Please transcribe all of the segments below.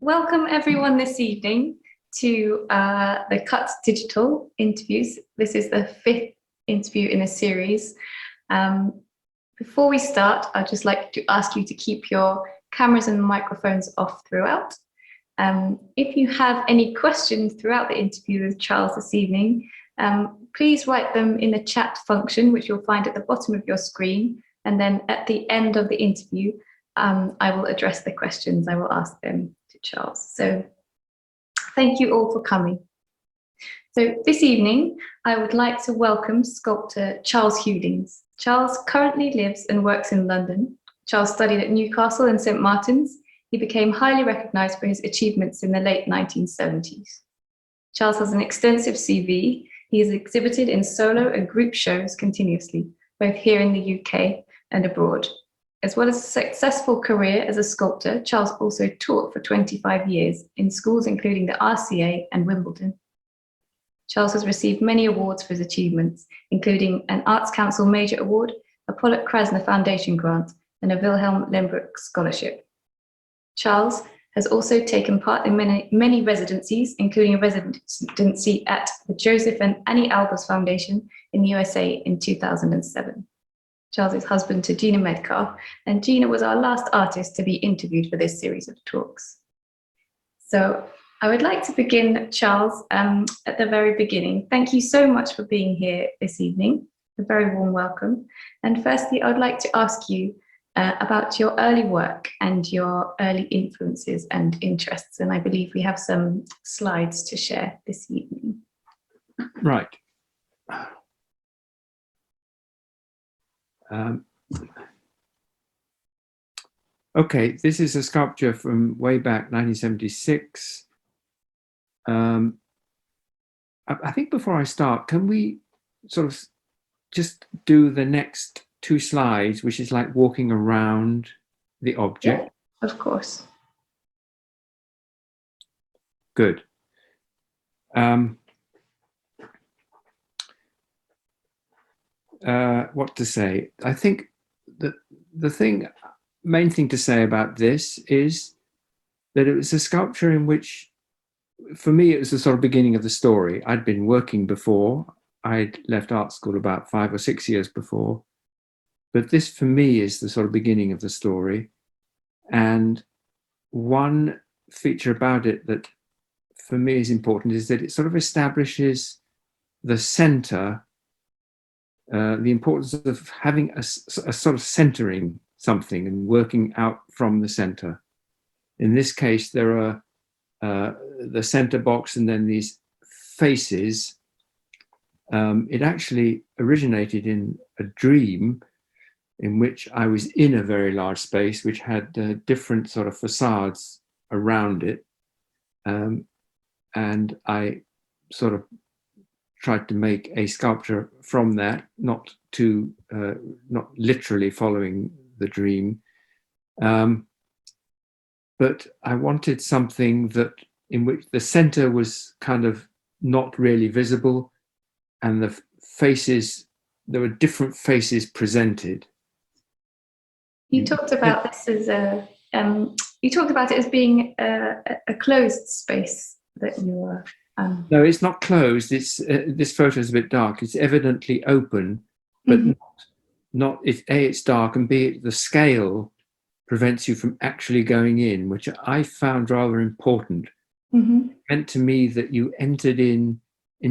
Welcome everyone this evening to the Cut Digital interviews. This is the 5th interview in a series. Before we start, I'd just like to ask you to keep your cameras and microphones off throughout. If you have any questions throughout the interview with Charles this evening, please write them in the chat function, which you'll find at the bottom of your screen. And then at the end of the interview, I will address the questions. I will ask them to Charles. So thank you all for coming. So this evening, I would like to welcome sculptor Charles Hewlings. Charles currently lives and works in London. Charles studied at Newcastle and St. Martin's. He became highly recognized for his achievements in the late 1970s. Charles has an extensive CV. He has exhibited in solo and group shows continuously, both here in the UK and abroad. As well as a successful career as a sculptor, Charles also taught for 25 years in schools including the RCA and Wimbledon. Charles has received many awards for his achievements, including an Arts Council Major Award, a Pollock-Krasner Foundation Grant, and a Wilhelm Lehmbruck Scholarship. Charles has also taken part in many residencies, including a residency at the Josef and Anni Albers Foundation in the USA in 2007. Charles is husband to Gina Metcalf, and Gina was our last artist to be interviewed for this series of talks. So I would like to begin, Charles, at the very beginning. Thank you so much for being here this evening. A very warm welcome. And firstly, I would like to ask you about your early work and your early influences and interests. And I believe we have some slides to share this evening. Right. Okay, this is a sculpture from way back 1976. I think before I start, can we sort of just do the next 2 slides, which is like walking around the object? Yeah, of course. Good. What to say? I think that the main thing to say about this is that it was a sculpture in which, for me, it was the sort of beginning of the story. I'd been working before. I'd left art school about 5 or 6 years before. But this, for me, is the sort of beginning of the story. And one feature about it that, for me, is important is that it sort of establishes the center, the importance of having a sort of centering something and working out from the center. In this case, there are the center box and then these faces. It actually originated in a dream in which I was in a very large space which had different sort of facades around it. And I sort of tried to make a sculpture from that, not literally following the dream. But I wanted something in which the center was kind of not really visible, and the faces, there were different faces presented. You talked about this as you talked about it as being a closed space that you were. No, it's not closed. It's this photo is a bit dark. It's evidently open, but not. It's dark, and B, the scale prevents you from actually going in, which I found rather important. It meant to me that you entered in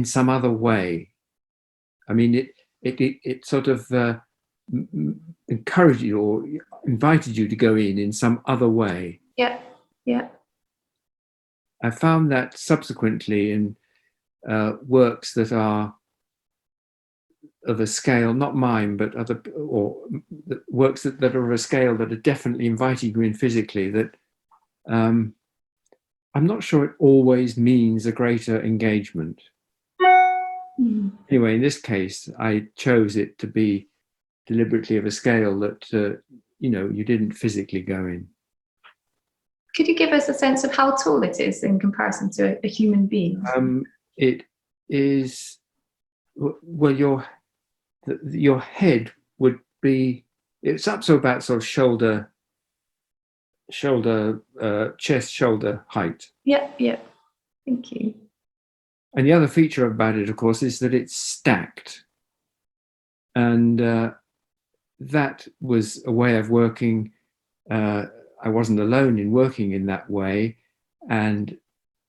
some other way. I mean, it sort of encouraged you or invited you to go in some other way. Yeah, yeah. I found that subsequently in works that are of a scale, not mine, but other, or works that are of a scale that are definitely inviting you in physically, that I'm not sure it always means a greater engagement. Anyway, in this case, I chose it to be deliberately of a scale that, you didn't physically go in. Could you give us a sense of how tall it is in comparison to a human being? It is, well, your head would be, it's up to about sort of shoulder chest shoulder height. Yeah, yeah. Thank you. And the other feature about it, of course, is that it's stacked. And that was a way of working. I wasn't alone in working in that way. And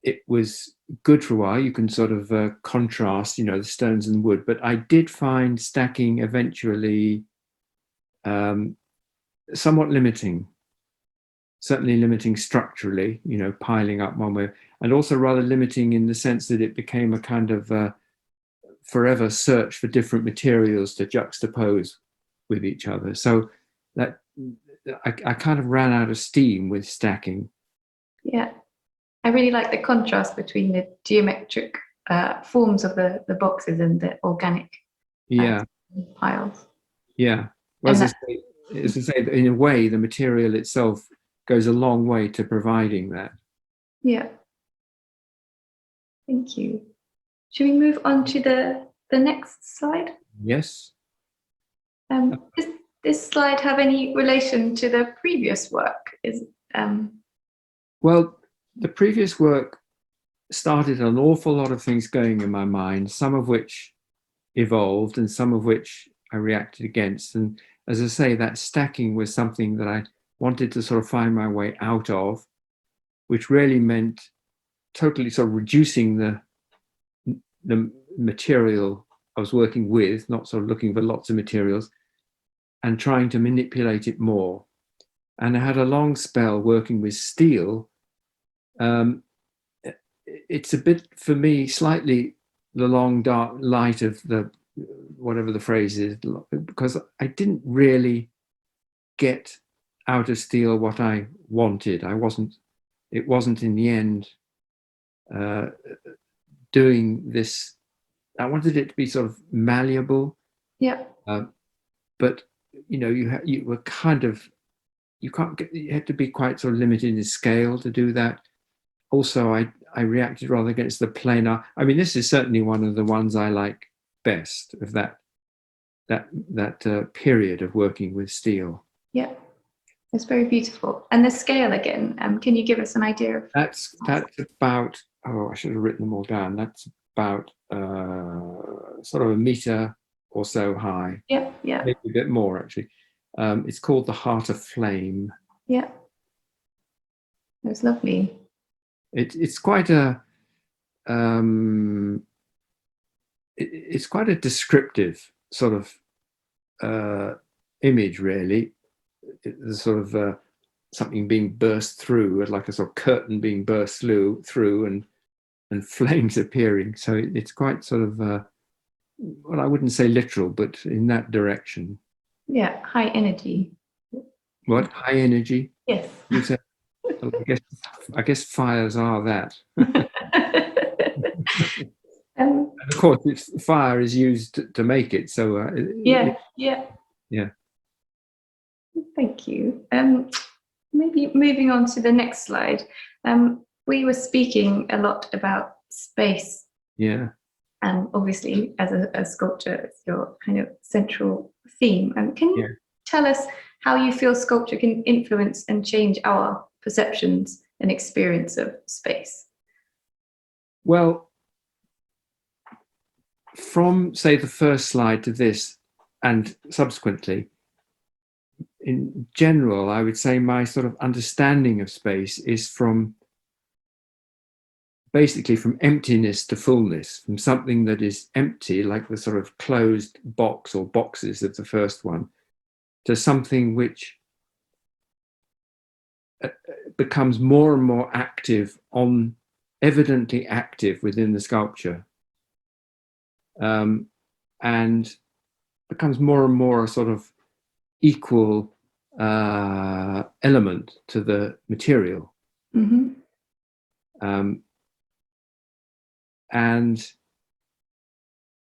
it was good for a while. You can sort of contrast, the stones and wood. But I did find stacking eventually somewhat limiting. Certainly limiting structurally, piling up one way, and also rather limiting in the sense that it became a kind of forever search for different materials to juxtapose with each other. So that I kind of ran out of steam with stacking. Yeah, I really like the contrast between the geometric forms of the boxes and the organic piles. Yeah. Well, as I say, in a way, the material itself goes a long way to providing that. Yeah. Thank you. Should we move on to the next slide? Yes. Does this slide have any relation to the previous work? Well, the previous work started an awful lot of things going in my mind, some of which evolved and some of which I reacted against. And as I say, that stacking was something that I wanted to sort of find my way out of, which really meant totally sort of reducing the material I was working with, not sort of looking for lots of materials, and trying to manipulate it more. And I had a long spell working with steel. It's a bit, for me, slightly the long dark light of the, whatever the phrase is, because I didn't really get out of steel what I wanted. It wasn't in the end doing this. I wanted it to be sort of malleable. Yeah. But you were kind of, you had to be quite sort of limited in scale to do that. Also, I reacted rather against the planar. I mean, this is certainly one of the ones I like best of that period of working with steel. Yeah. It's very beautiful. And the scale again, can you give us an idea of? That's about, I should have written them all down. That's about sort of a meter or so high. Yeah, yeah. Maybe a bit more, actually. It's called the Heart of Flame. Yeah. It's lovely. It's quite a it's quite a descriptive sort of image, really. There's sort of something being burst through, like a sort of curtain being burst through and flames appearing. So it's quite sort of, well, I wouldn't say literal, but in that direction. Yeah, high energy. What? High energy? Yes. You said, well, I guess fires are that. And of course, fire is used to make it. So yeah. Thank you. Maybe moving on to the next slide. We were speaking a lot about space. Yeah. And obviously, as a sculptor, it's your kind of central theme. Can you tell us how you feel sculpture can influence and change our perceptions and experience of space? Well, from, say, the first slide to this and subsequently, in general, I would say my sort of understanding of space is basically from emptiness to fullness, from something that is empty, like the sort of closed box or boxes of the first one, to something which becomes more and more active, evidently active within the sculpture, and becomes more and more a sort of equal element to the material. Mm-hmm. And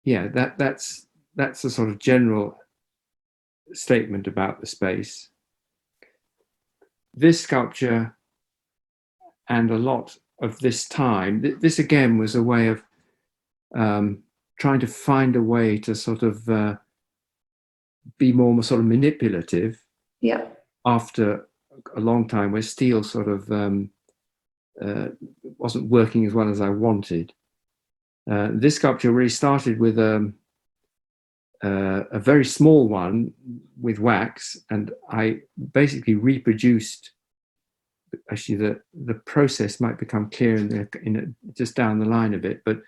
yeah, that's a sort of general statement about the space. This sculpture and a lot of this time, this again was a way of trying to find a way to sort of be more sort of manipulative. Yeah. After a long time where steel sort of wasn't working as well as I wanted. This sculpture really started with a very small one with wax, and I basically reproduced. Actually, the process might become clear just down the line a bit, but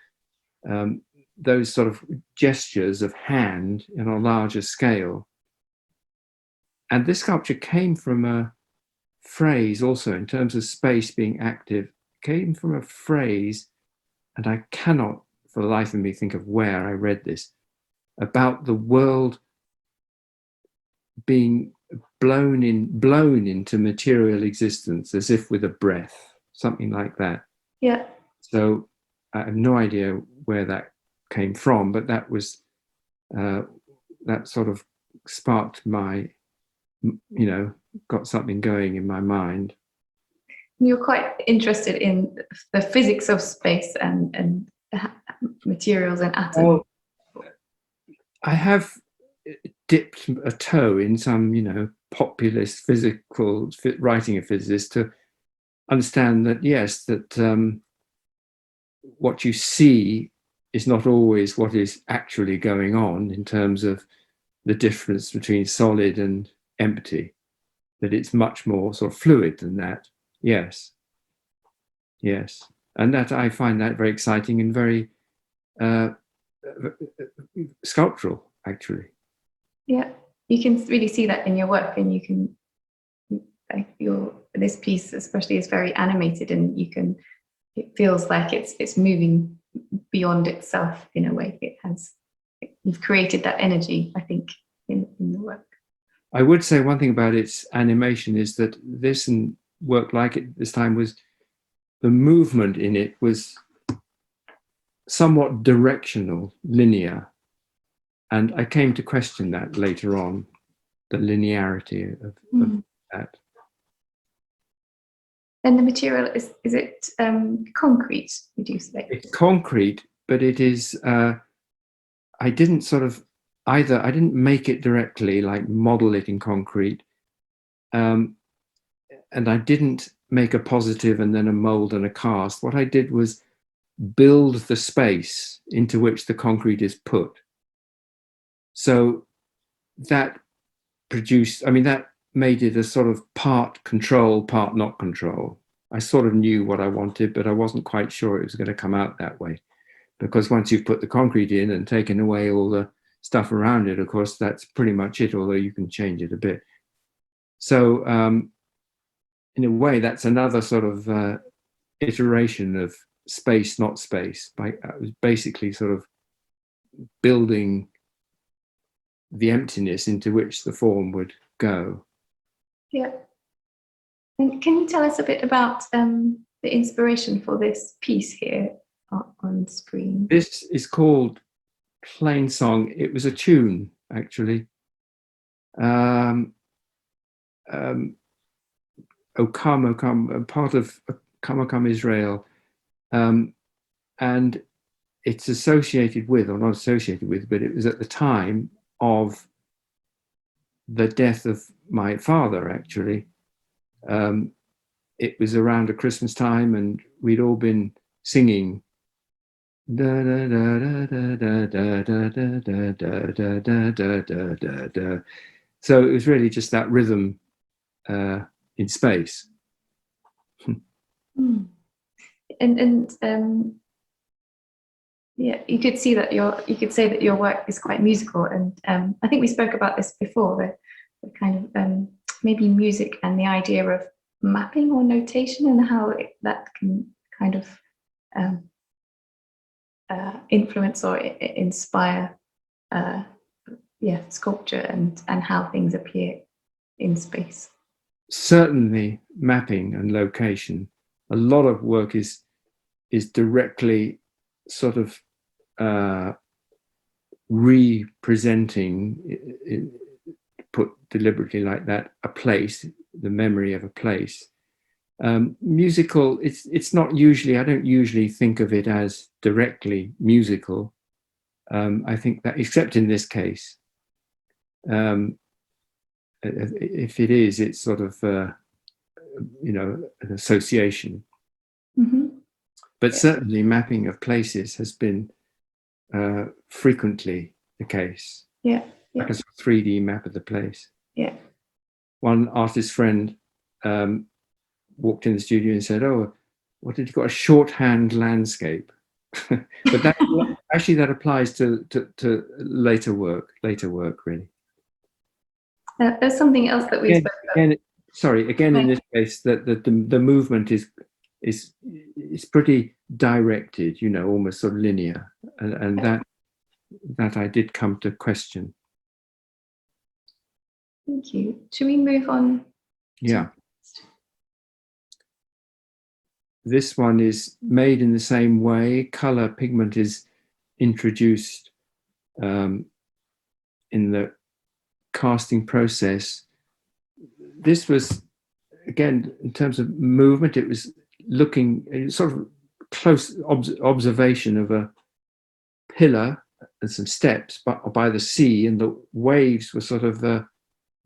those sort of gestures of hand on a larger scale. And this sculpture came from a phrase also in terms of space being active, came from a phrase, and I cannot for the life of me think of where I read this, about the world being blown into material existence as if with a breath, something like that. Yeah. So I have no idea where that came from, but that was that sort of sparked my, got something going in my mind. You're quite interested in the physics of space and materials and atoms. Well, I have dipped a toe in some, populist physical writing of physicists to understand that, yes, that what you see is not always what is actually going on in terms of the difference between solid and empty, that it's much more sort of fluid than that. Yes. And that I find that very exciting and very sculptural, actually. Yeah, you can really see that in your work, and you can, this piece especially is very animated, and it feels like it's moving beyond itself in a way. You've created that energy, I think, in the work. I would say one thing about its animation is that this and work like it this time was the movement in it was somewhat directional, linear. And I came to question that later on, the linearity of that. And the material, is it concrete, would you say? It's concrete, but it is, I didn't sort of either, I didn't make it directly, like model it in concrete. And I didn't make a positive and then a mold and a cast. What I did was build the space into which the concrete is put. So that that made it a sort of part control, part not control. I sort of knew what I wanted, but I wasn't quite sure it was going to come out that way. Because once you've put the concrete in and taken away all the stuff around it, of course, that's pretty much it, although you can change it a bit. So in a way, that's another sort of iteration of space, not space. I was basically sort of building the emptiness into which the form would go. Yeah. And can you tell us a bit about the inspiration for this piece here on screen? This is called Plain Song. It was a tune, actually. O Come, O Come, part of Come, O Come Israel. And it's associated with, or not associated with, but it was at the time of the death of my father, actually. It was around a Christmas time, and we'd all been singing. So it was really just that rhythm in space. Yeah, you could say that your work is quite musical, and I think we spoke about this before, the kind of maybe music and the idea of mapping or notation, and how that can kind of influence or inspire sculpture and how things appear in space. Certainly mapping and location. A lot of work is directly sort of representing, put deliberately like that, a place, the memory of a place. Musical, it's not usually, I don't usually think of it as directly musical. I think that, except in this case, if it is, it's sort of an association. Mm-hmm. But certainly mapping of places has been frequently the case. Yeah. Like a sort of 3D map of the place. Yeah. One artist friend walked in the studio and said, "Oh, what did you got? A shorthand landscape." But that applies to later work, really. There's something else that we spoke about. Again, in this case, that the movement is pretty directed, almost sort of linear, and that I did come to question. Thank you. Should we move on? Yeah. This one is made in the same way. Color pigment is introduced in the casting process. This was, again, in terms of movement, it was looking sort of close observation of a pillar and some steps by the sea, and the waves were sort of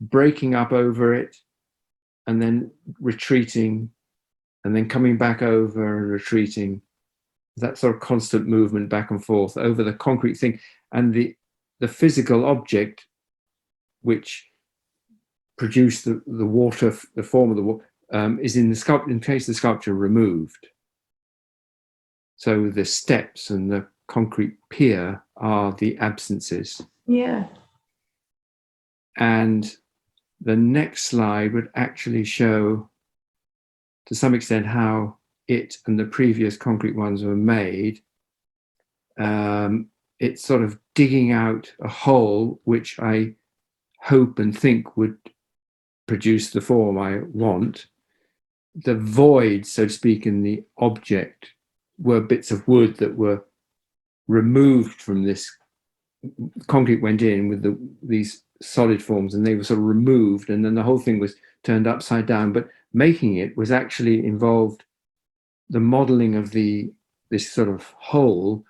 breaking up over it and then retreating and then coming back over and retreating. That sort of constant movement back and forth over the concrete thing, and the physical object which produced the water, the form of the water, is in case the sculpture removed. So the steps and the concrete pier are the absences. Yeah. And the next slide would actually show, to some extent, how it and the previous concrete ones were made. It's sort of digging out a hole which I hope and think would produce the form I want. The void, so to speak, in the object were bits of wood that were removed from this. Concrete went in with these solid forms, and they were sort of removed, and then the whole thing was turned upside down. But making it was actually involved the modeling of this sort of whole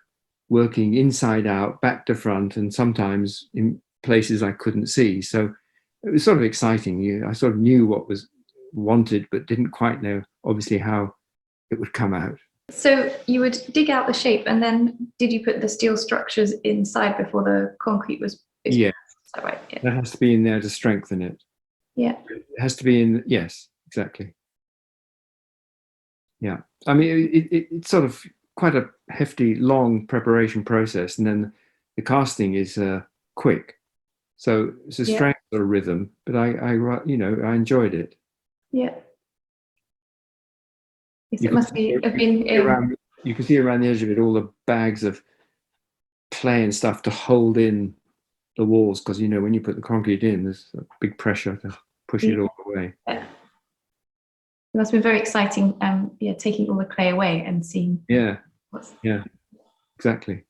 working inside out, back to front, and sometimes in places I couldn't see. So it was sort of exciting. I sort of knew what was wanted, but didn't quite know, obviously, how it would come out. So you would dig out the shape, and then did you put the steel structures inside before the concrete was? Yeah. Is that right? Yeah. That has to be in there to strengthen it. Yeah. It has to be in. Yes, exactly. Yeah. I mean, it's sort of quite a hefty, long preparation process, and then the casting is quick. So it's a strange sort of rhythm, but I enjoyed it. Yeah. Yes, it must be have been. You can see around the edge of it all the bags of clay and stuff to hold in the walls, because when you put the concrete in, there's a big pressure to push it all away. Yeah. It must have been very exciting. Taking all the clay away and seeing. Yeah. Exactly.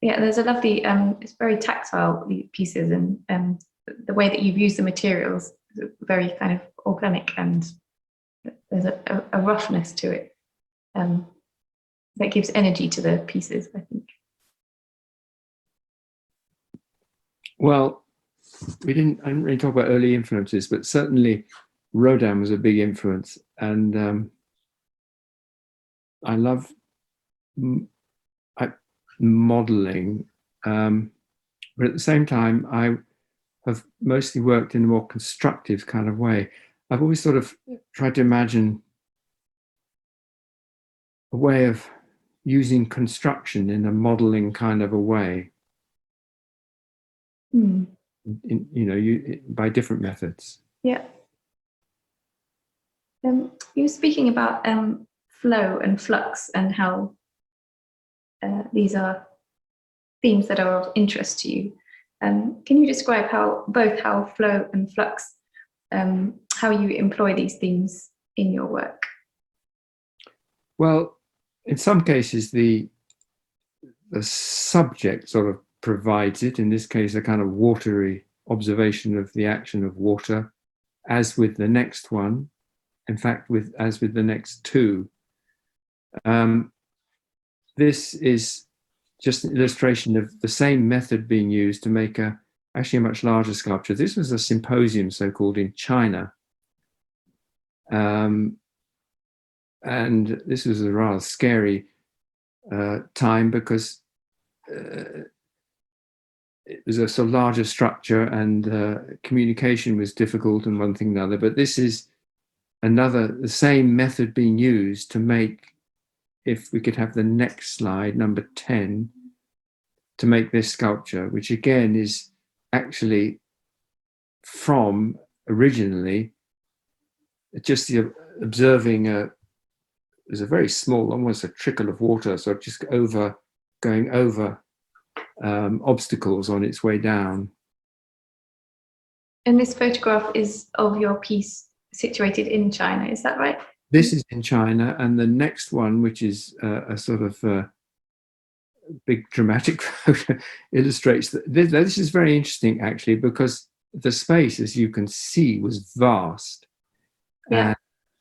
Yeah, there's a lovely. It's very tactile, the pieces, and the way that you've used the materials is very kind of organic, and there's a roughness to it that gives energy to the pieces, I think. Well, I didn't really talk about early influences, but certainly Rodin was a big influence, and I love modeling, but at the same time, I have mostly worked in a more constructive kind of way. I've always sort of tried to imagine a way of using construction in a modeling kind of a way. By different methods. Yeah. You were speaking about flow and flux, and how these are themes that are of interest to you. Can you describe how flow and flux, how you employ these themes in your work? Well, in some cases, the subject sort of provides it. In this case, a kind of watery observation of the action of water, as with the next one. In fact, as with the next two. This is just an illustration of the same method being used to make actually a much larger sculpture. This was a symposium, so-called, in China. and this was a rather scary time because it was a sort of larger structure, and communication was difficult and one thing and another. But this is the same method being used to make, if we could have the next slide, number 10, to make this sculpture, which again is actually from originally just the observing there's a very small, almost a trickle of water, so just going over obstacles on its way down. And this photograph is of your piece situated in China, is that right? This is in China, and the next one, which is a sort of big dramatic photo, illustrates that this is very interesting actually, because the space, as you can see, was vast. Yeah. And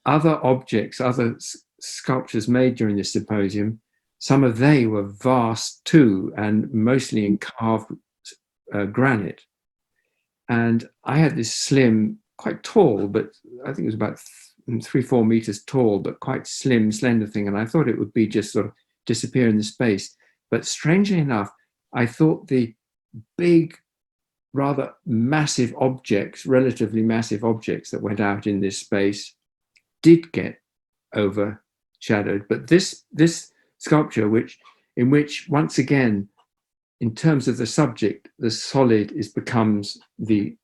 other objects, other sculptures made during this symposium, some of they were vast too, and mostly in carved granite. And I had this slim, quite tall, but I think it was about 3-4 meters tall, but quite slim, slender thing. And I thought it would be just sort of disappear in the space. But strangely enough, I thought the big, rather massive objects, relatively massive objects that went out in this space did get overshadowed. But this sculpture, in which once again, in terms of the subject, the solid becomes the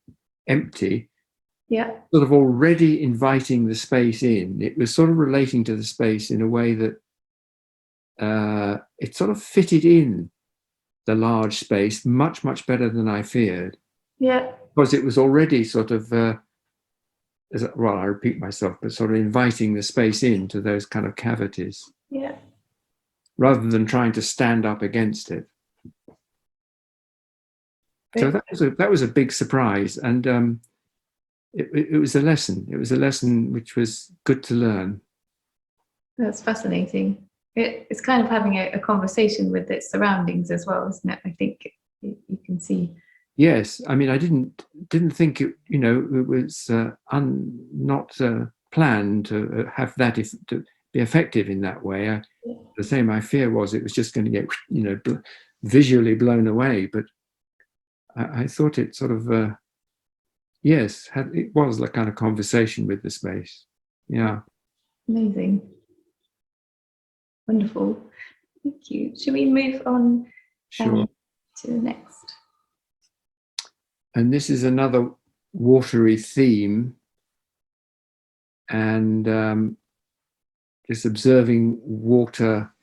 empty, sort of already inviting the space in. It was sort of relating to the space in a way that it sort of fitted in the large space much, much better than I feared. Yeah. Because it was already sort of, I repeat myself, but sort of inviting the space into those kind of cavities. Yeah. Rather than trying to stand up against it. So that was a big surprise, and it was a lesson. It was a lesson which was good to learn. That's fascinating. It's kind of having a conversation with its surroundings as well, isn't it? I think you can see. Yes, I mean, I didn't think it. It was not planned to have that to be effective in that way. The same. My fear was it was just going to get visually blown away, but I thought it sort of it was like kind of conversation with the space. Yeah. Amazing. Wonderful. Thank you. Should we move on Sure. to the next? And this is another watery theme, and just observing water.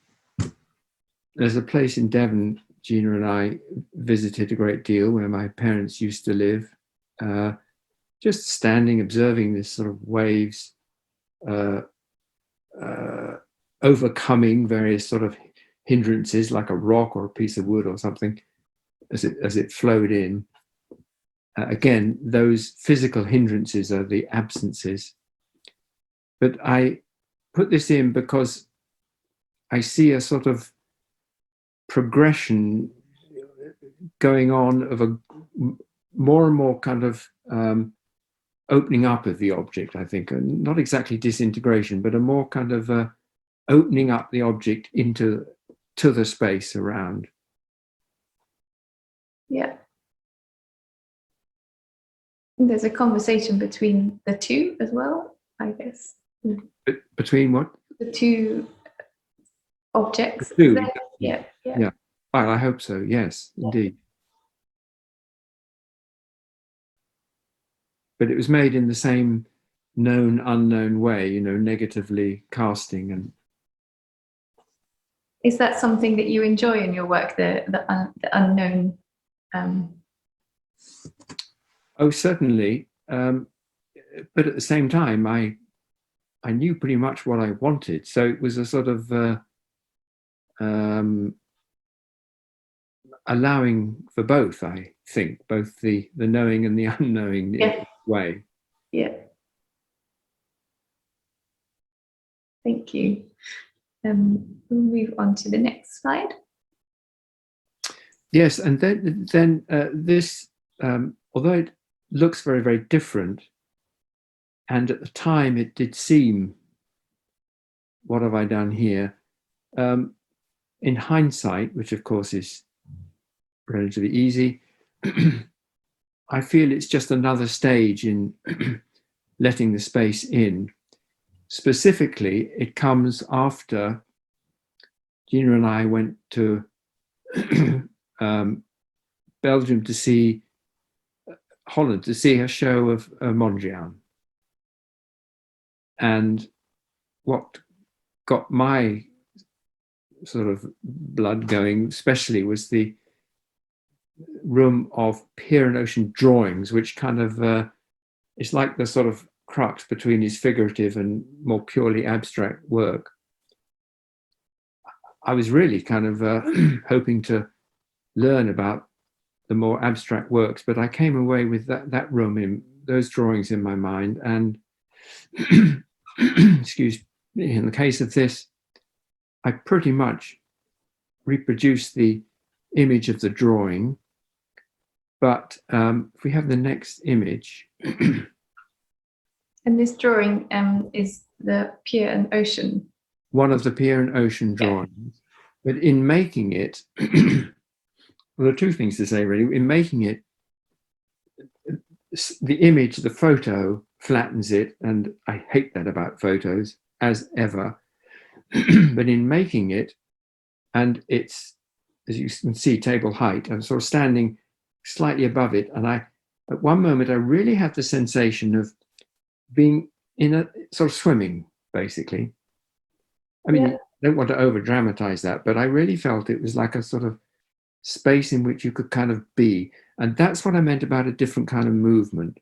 There's a place in Devon Gina and I visited a great deal, where my parents used to live. Just standing, observing this sort of waves, overcoming various sort of hindrances, like a rock or a piece of wood or something, as it flowed in. Again, those physical hindrances are the absences. But I put this in because I see a sort of progression going on of a more and more kind of opening up of the object, I think. Not exactly disintegration, but a more kind of opening up the object to the space around. Yeah. There's a conversation between the two as well, I guess. Between what? The two objects. The two. Yeah. Well, I hope so. Yes, indeed. But it was made in the same known, unknown way, negatively casting. And is that something that you enjoy in your work, the unknown? Oh, certainly. But at the same time, I knew pretty much what I wanted. So it was a sort of allowing for both, I think, both the knowing and the unknowing way. Yeah. Thank you. We'll move on to the next slide. Yes, and then this, although it looks very, very different, And at the time, it did seem, what have I done here? In hindsight, which of course is relatively easy, I feel it's just another stage in letting the space in. Specifically, it comes after Gina and I went to Belgium to see Holland, to see a show of Mondrian. And what got my sort of blood going, especially, was the room of Pier and Ocean drawings, which kind of is like the sort of crux between his figurative and more purely abstract work. I was really kind of hoping to learn about the more abstract works, but I came away with that room, in those drawings in my mind. And excuse me, in the case of this, I pretty much reproduced the image of the drawing. But if we have the next image. And this drawing is the Pier and Ocean. One of the Pier and Ocean drawings. But in making it, well, there are two things to say, really. In making it, the image, the photo, flattens it, and I hate that about photos, as ever. But in making it, and it's, as you can see, table height, I'm sort of standing slightly above it, and at one moment, I really had the sensation of being in a sort of swimming, basically. I mean, I don't want to over dramatize that, but I really felt it was like a sort of space in which you could kind of be. And that's what I meant about a different kind of movement.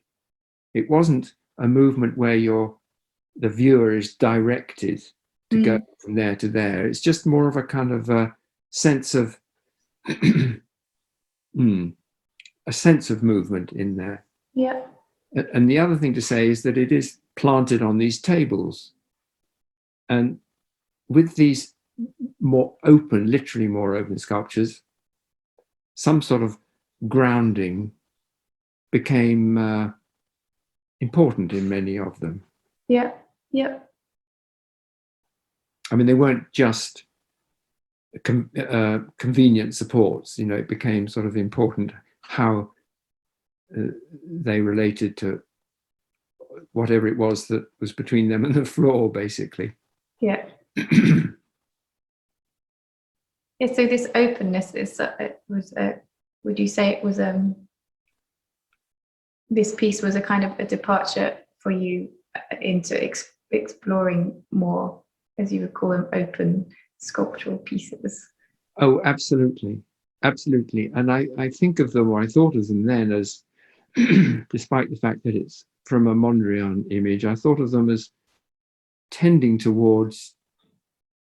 It wasn't a movement where the viewer is directed to go from there to there. It's just more of a kind of a sense of a sense of movement in there. Yeah. And the other thing to say is that it is planted on these tables. And with these more open, literally more open sculptures, some sort of grounding became important in many of them. Yeah, yeah. I mean, they weren't just convenient supports, it became sort of important how they related to whatever it was that was between them and the floor, basically. Yeah. Yeah, so this openness is, would you say it was, this piece was a kind of a departure for you into exploring more, as you would call them, open sculptural pieces? Oh, absolutely. Absolutely. And I think of them, or I thought of them then as, despite the fact that it's from a Mondrian image, I thought of them as tending towards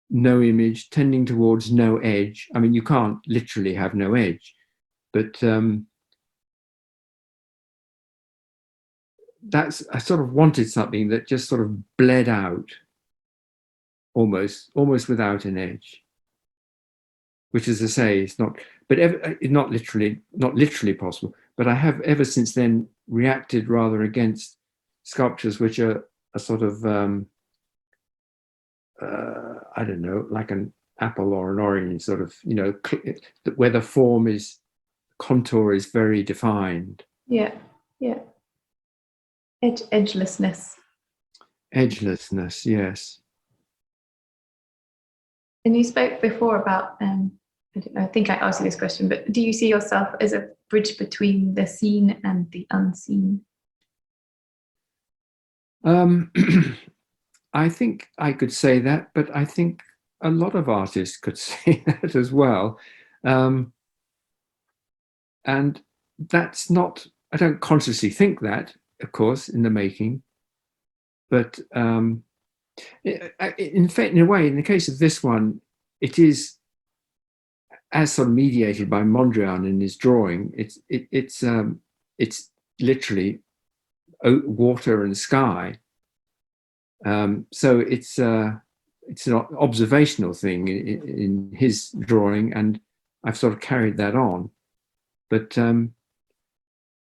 no image, tending towards no edge. I mean, you can't literally have no edge, but I sort of wanted something that just sort of bled out almost without an edge, which, as I say, is not, but not literally possible. But I have ever since then reacted rather against sculptures which are a sort of, I don't know, like an apple or an orange, sort of, where the contour is very defined. Yeah, yeah. Edgelessness. Edgelessness, yes. And you spoke before about, I think I asked you this question, but do you see yourself as a bridge between the seen and the unseen? I think I could say that, but I think a lot of artists could say that as well. And that's not, I don't consciously think that, of course, in the making, but in fact, in a way, in the case of this one, it is, as sort of mediated by Mondrian in his drawing, it's literally water and sky. So it's an observational thing in his drawing, and I've sort of carried that on. But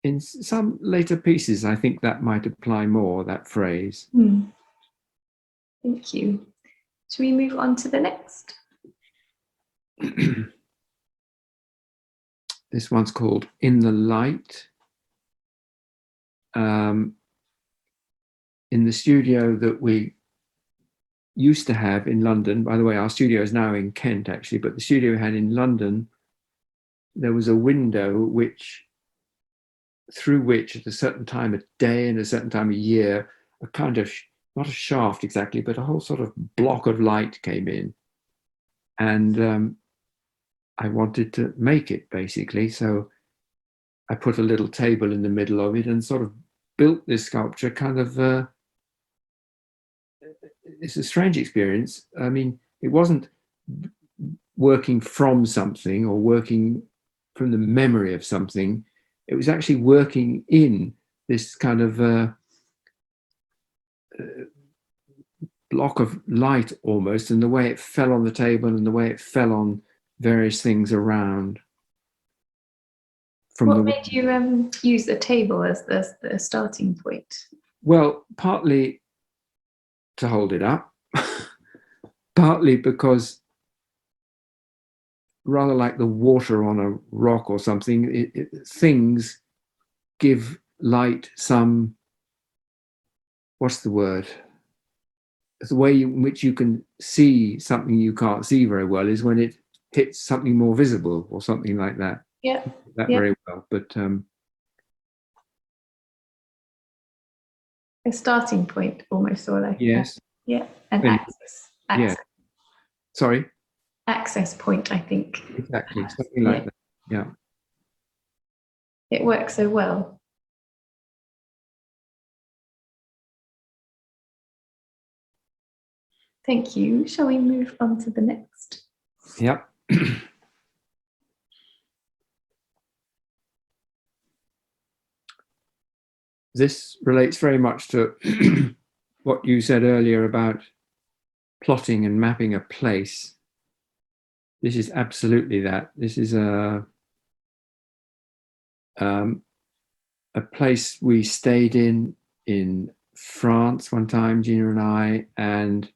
in some later pieces, I think that might apply more, that phrase. Thank you. Shall we move on to the next? This one's called In the Light. In the studio that we used to have in London, by the way, our studio is now in Kent actually, but the studio we had in London, there was a window through which at a certain time of day and a certain time of year, a kind of, not a shaft exactly, but a whole sort of block of light came in. And I wanted to make it basically. So I put a little table in the middle of it and sort of built this sculpture kind of, it's a strange experience. I mean, it wasn't working from something or working from the memory of something. It was actually working in this kind of block of light almost, and the way it fell on the table and the way it fell on various things around. What made you use the table as the starting point? Well, partly to hold it up, partly because rather like the water on a rock or something, things give light some, what's the word? The way in which you can see something you can't see very well is when it hits something more visible or something like that. Yeah. Very well, but a starting point almost, or like yes, an access. Yeah. Sorry. Access point, I think. Exactly, something like that. Yeah. It works so well. Thank you. Shall we move on to the next? Yep. This relates very much to what you said earlier about plotting and mapping a place. This is absolutely that. This is a place we stayed in France one time, Gina and I, and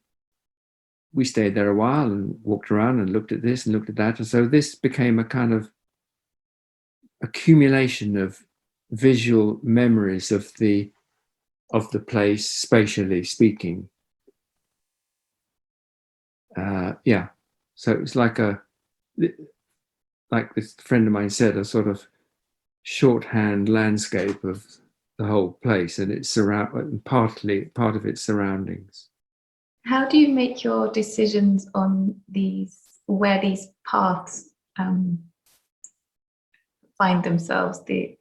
we stayed there a while and walked around and looked at this and looked at that. And so this became a kind of accumulation of visual memories of the place, spatially speaking. Yeah. So it was like this friend of mine said, a sort of shorthand landscape of the whole place and its part of its surroundings. How do you make your decisions on where these paths find themselves, the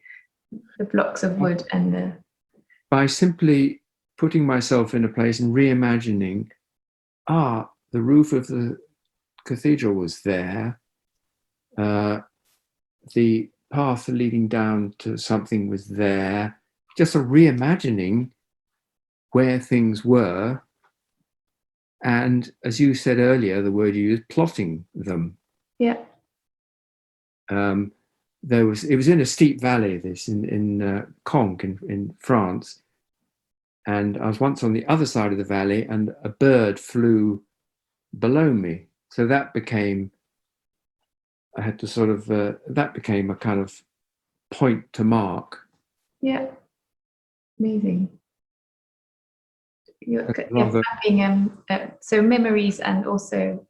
blocks of wood and the... By simply putting myself in a place and reimagining, the roof of the cathedral was there, the path leading down to something was there, just a reimagining where things were. And as you said earlier, the word you used, plotting them. Yeah. It was in a steep valley, this in Conques in France. And I was once on the other side of the valley and a bird flew below me. So that became, I had to sort of, that became a kind of point to mark. Yeah. Amazing. You're mapping so memories and also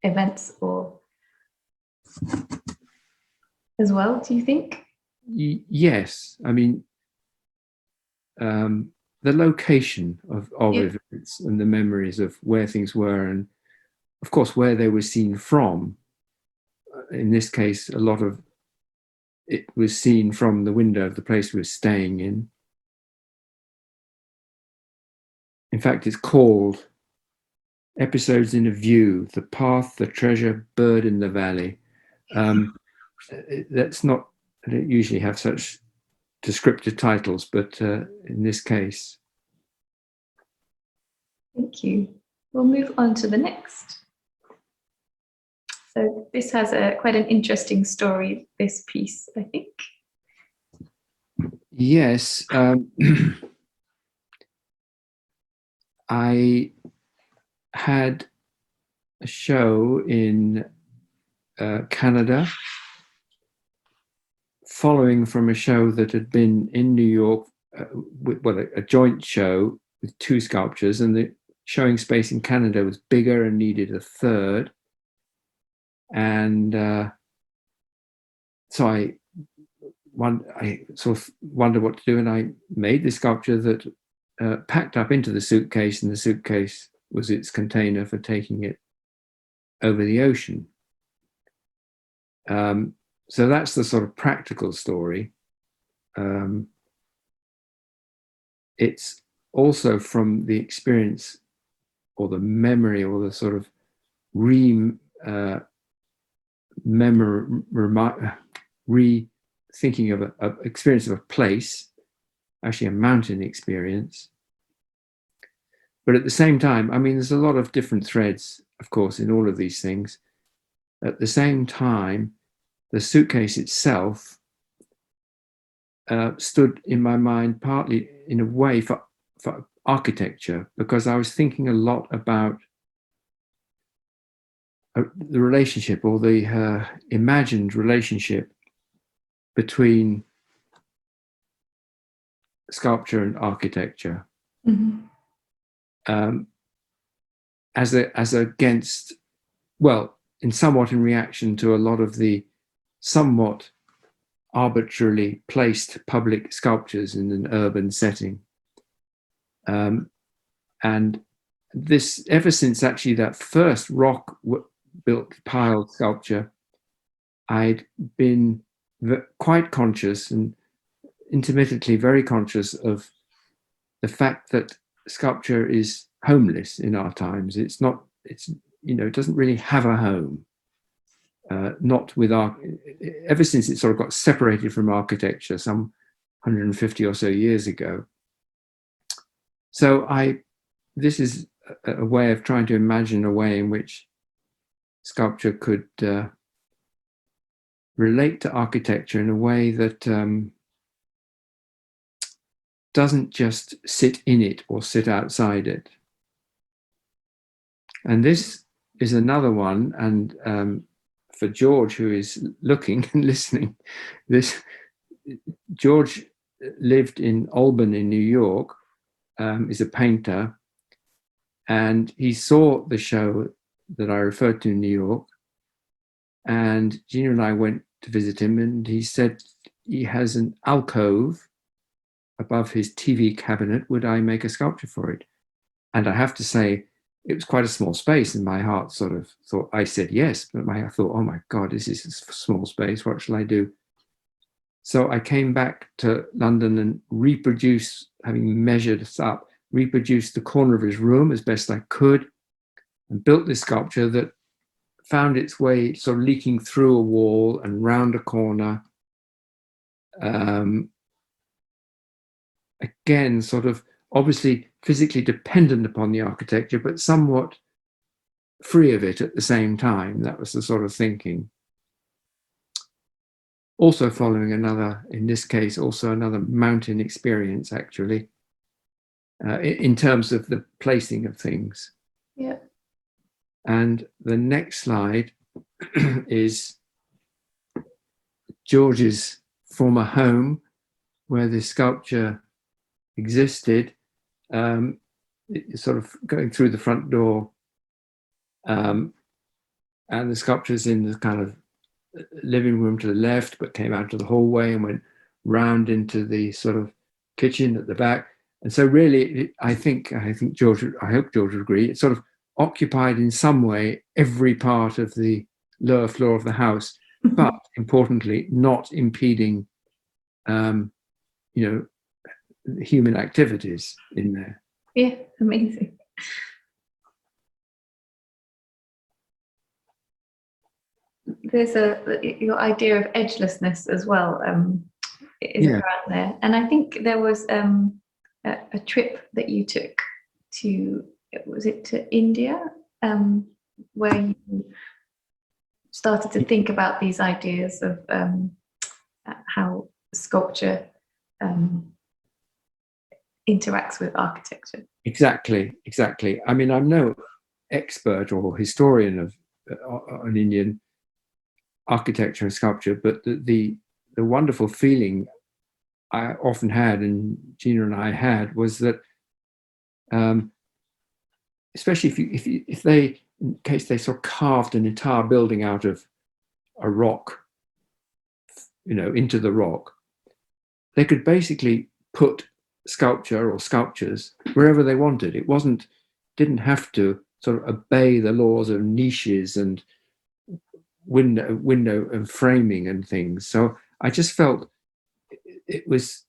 events or as well, do you think? Yes. I mean, the location of events and the memories of where things were, and of course where they were seen from. In this case, a lot of it was seen from the window of the place we were staying in. In fact, it's called Episodes in a View, The Path, the Treasure, Bird in the Valley. That's not, I don't usually have such descriptive titles, but in this case. Thank you. We'll move on to the next. So this has quite an interesting story, this piece, I think. Yes, I had a show in Canada, following from a show that had been in New York, a joint show with two sculptures, and the showing space in Canada was bigger and needed a third. And so I sort of wondered what to do, and I made this sculpture that packed up into the suitcase, and the suitcase was its container for taking it over the ocean. So that's the sort of practical story. It's also from the experience or the memory or the sort of rethinking of an experience of a place, actually a mountain experience. But at the same time, I mean, there's a lot of different threads, of course, in all of these things. At the same time, the suitcase itself stood in my mind partly in a way for architecture, because I was thinking a lot about the relationship or the imagined relationship between sculpture and architecture. Mm-hmm. As against, well, somewhat in reaction to a lot of the somewhat arbitrarily placed public sculptures in an urban setting. And this, ever since actually that first rock-built piled sculpture, I'd been quite conscious and intermittently very conscious of the fact that sculpture is homeless in our times. It doesn't really have a home. Not with ever since it sort of got separated from architecture some 150 or so years ago. So this is a way of trying to imagine a way in which sculpture could relate to architecture in a way that doesn't just sit in it or sit outside it. And this is another one, and for George, who is looking and listening, George lived in Albany, New York, is a painter, and he saw the show that I referred to in New York, and Gina and I went to visit him, and he said he has an alcove above his TV cabinet. Would I make a sculpture for it? And I have to say, it was quite a small space, and my heart sort of thought, I said yes, but I thought, oh my God, this is a small space. What shall I do? So I came back to London and having measured us up, reproduced the corner of his room as best I could, and built this sculpture that found its way sort of leaking through a wall and round a corner. Again, sort of obviously physically dependent upon the architecture, but somewhat free of it at the same time. That was the sort of thinking. Also following in this case, another mountain experience, actually, in terms of the placing of things. Yeah. And the next slide is George's former home, where this sculpture existed. It's sort of going through the front door, and the sculpture's in the kind of living room to the left, but came out to the hallway and went round into the sort of kitchen at the back. And so really, I hope George would agree, it sort of occupied in some way every part of the lower floor of the house, but importantly, not impeding, human activities in there. Yeah, amazing. There's your idea of edgelessness as well is around there, and I think there was a trip that you took to India, where you started to think about these ideas of how sculpture interacts with architecture. Exactly. I mean, I'm no expert or historian of on Indian architecture and sculpture, but the wonderful feeling I often had, and Gina and I had, was that especially if they, in case they sort of carved an entire building out of a rock, into the rock, they could basically put sculpture or sculptures wherever they wanted. Didn't have to sort of obey the laws of niches and window and framing and things. So I just felt it was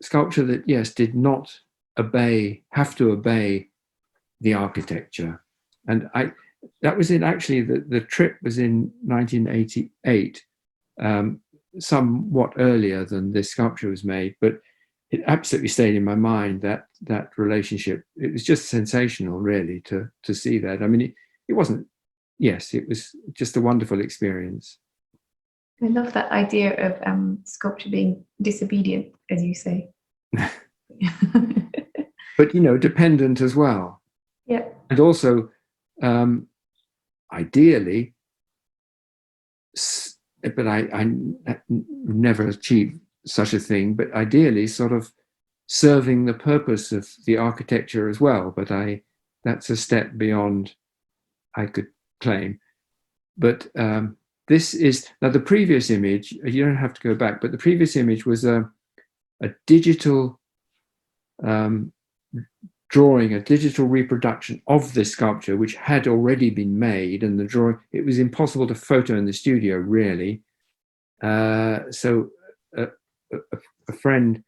sculpture that, yes, did not have to obey the architecture. And that was actually, the trip was in 1988, somewhat earlier than this sculpture was made, but it absolutely stayed in my mind, that relationship. It was just sensational, really, to see that. I mean, it wasn't, yes, it was just a wonderful experience. I love that idea of sculpture being disobedient, as you say. But, dependent as well. Yeah. And also, ideally, but I never achieved such a thing, but ideally sort of serving the purpose of the architecture as well. But that's a step beyond I could claim. But this is, now the previous image, you don't have to go back, but the previous image was a digital drawing, a digital reproduction of this sculpture, which had already been made, and the drawing, it was impossible to photo in the studio, really. So a friend,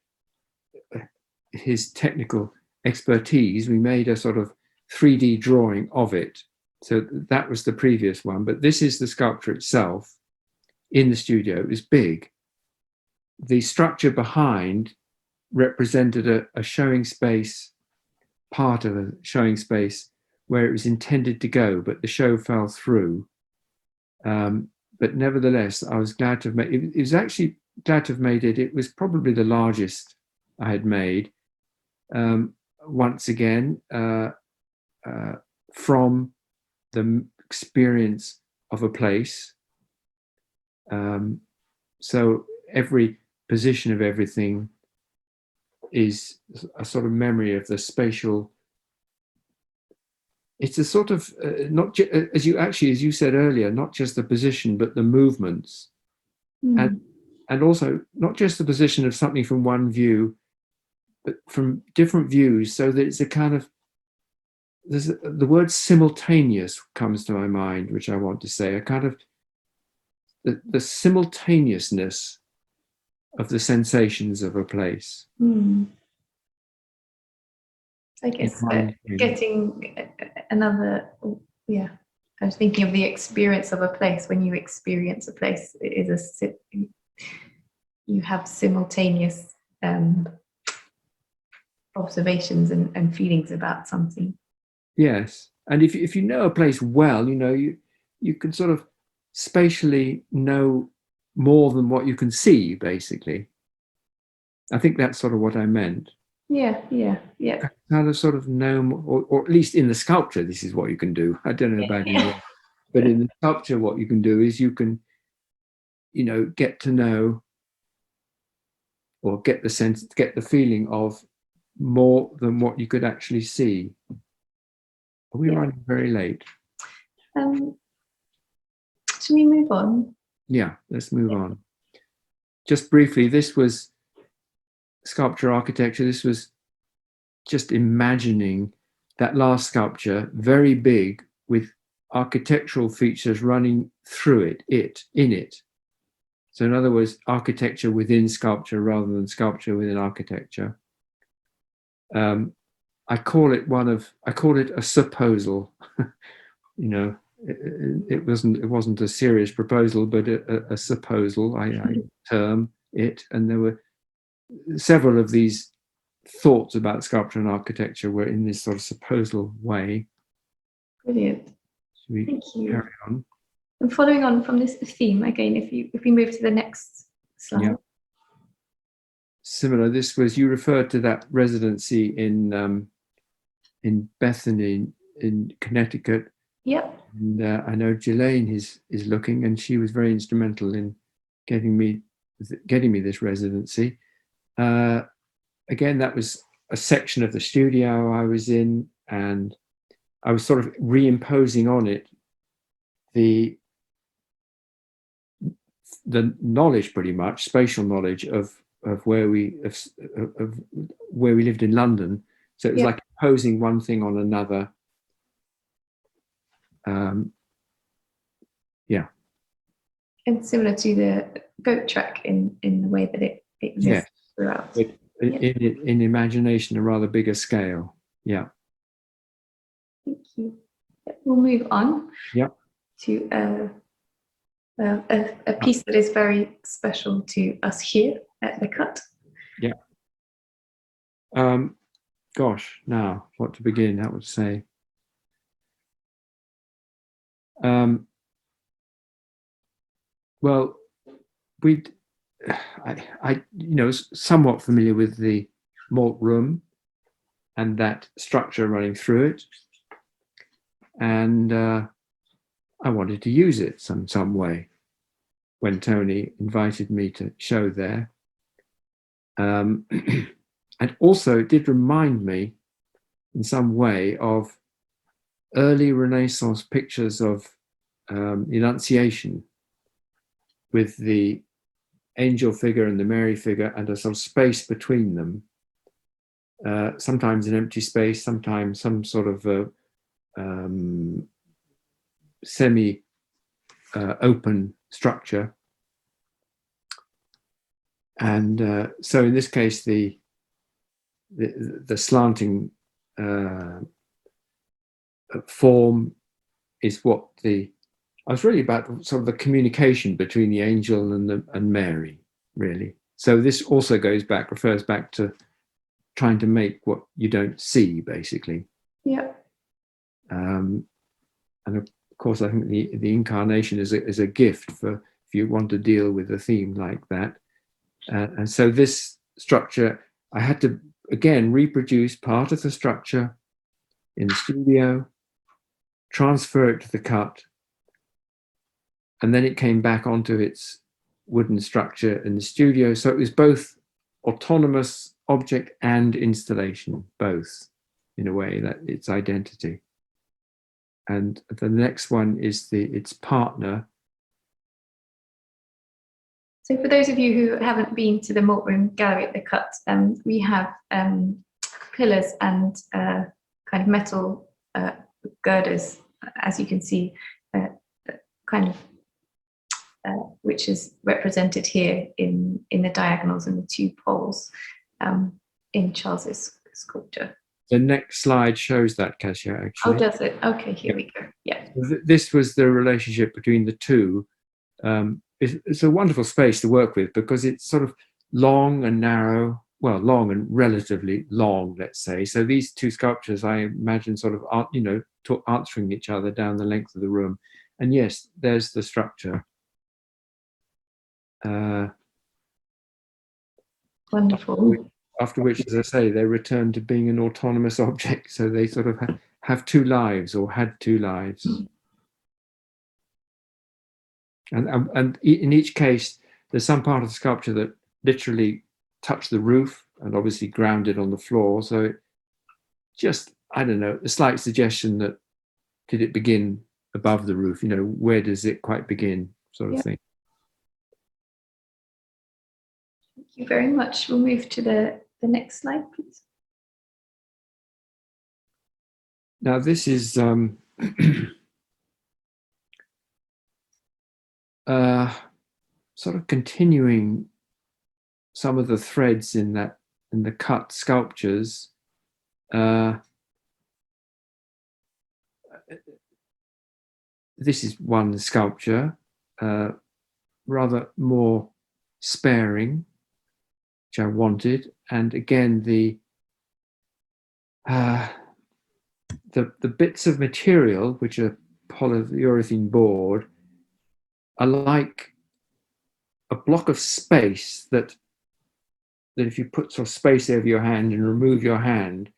his technical expertise, we made a sort of 3D drawing of it. So that was the previous one, but this is the sculpture itself in the studio. It was big. The structure behind represented a showing space, part of a showing space where it was intended to go, but the show fell through. But nevertheless, I was glad to have made it. It was actually glad to have made it. It was probably the largest I had made. Once again, from the experience of a place. So every position of everything is a sort of memory of the spatial. It's a sort of not as you said earlier, not just the position, but the movements, and also not just the position of something from one view, but from different views. So that it's a kind of, the word simultaneous comes to my mind, which I want to say, a kind of the simultaneousness of the sensations of a place. I guess getting another, I was thinking of the experience of a place. When you experience a place, it is you have simultaneous observations and feelings about something. Yes, and if you know a place well, you can sort of spatially know more than what you can see, basically. I think that's sort of what I meant. Yeah. Kind of sort of know, or at least in the sculpture, this is what you can do. I don't know about you, but in the sculpture, what you can do is you can, get to know, or get the sense, get the feeling of more than what you could actually see. Are we running very late? Should we move on? Yeah, let's move on. Just briefly, this was sculpture architecture. This was just imagining that last sculpture, very big, with architectural features running through in it. So in other words, architecture within sculpture rather than sculpture within architecture. I call it a supposal. It wasn't a serious proposal, but a supposal. I term it, and there were several of these thoughts about sculpture and architecture were in this sort of supposal way. Brilliant. Thank you. Carry on. And following on from this theme, again, if we move to the next slide. similar. This was, you referred to that residency in Bethany in Connecticut. Yep. And I know Ghislaine is looking, and she was very instrumental in getting me this residency. Again, that was a section of the studio I was in, and I was sort of reimposing on it the knowledge, pretty much spatial knowledge of where we lived in London. So it was like imposing one thing on another. And similar to the goat track in the way that it exists throughout. But in imagination, a rather bigger scale. Yeah. Thank you. We'll move on to a piece that is very special to us here at the Cut. Yeah. Gosh, now what to begin? How to say? Well, I somewhat familiar with the Malt Room and that structure running through it, and I wanted to use it some way when Tony invited me to show there. And also it did remind me in some way of early Renaissance pictures of Annunciation, with the angel figure and the Mary figure and a sort of space between them. Sometimes an empty space, sometimes some sort of semi-open structure. And so in this case, the slanting form is what I was really about sort of the communication between the angel and Mary, really. So this also refers back to trying to make what you don't see, basically. Yeah. And of course, I think the incarnation is a gift for if you want to deal with a theme like that. And so this structure, I had to again reproduce part of the structure in the studio, transfer it to the Cut, and then it came back onto its wooden structure in the studio. So it was both autonomous object and installation, both, in a way, that its identity. And the next one is its partner. So for those of you who haven't been to the Malt Room Gallery at the Cut, we have pillars and kind of metal girders, as you can see, kind of which is represented here in the diagonals and the two poles in Charles's sculpture. The next slide shows that, Kasia, actually. Oh, does it? Okay, here we go. Yeah. This was the relationship between the two. It's a wonderful space to work with because it's sort of long and narrow, well, long and relatively long, let's say. So these two sculptures, I imagine, sort of, answering each other down the length of the room. And yes, there's the structure. Wonderful. After which, as I say, they return to being an autonomous object. So they sort of have two lives, or had two lives. And in each case, there's some part of the sculpture that literally touched the roof and obviously grounded on the floor. So it just, I don't know, a slight suggestion that did it begin above the roof? Where does it quite begin, sort of thing. Thank you very much. We'll move to the next slide, please. Now this is sort of continuing some of the threads in the Cut sculptures. This is one sculpture, rather more sparing, which I wanted, and again the bits of material, which are polyurethane board, are like a block of space that that if you put sort of space over your hand and remove your hand,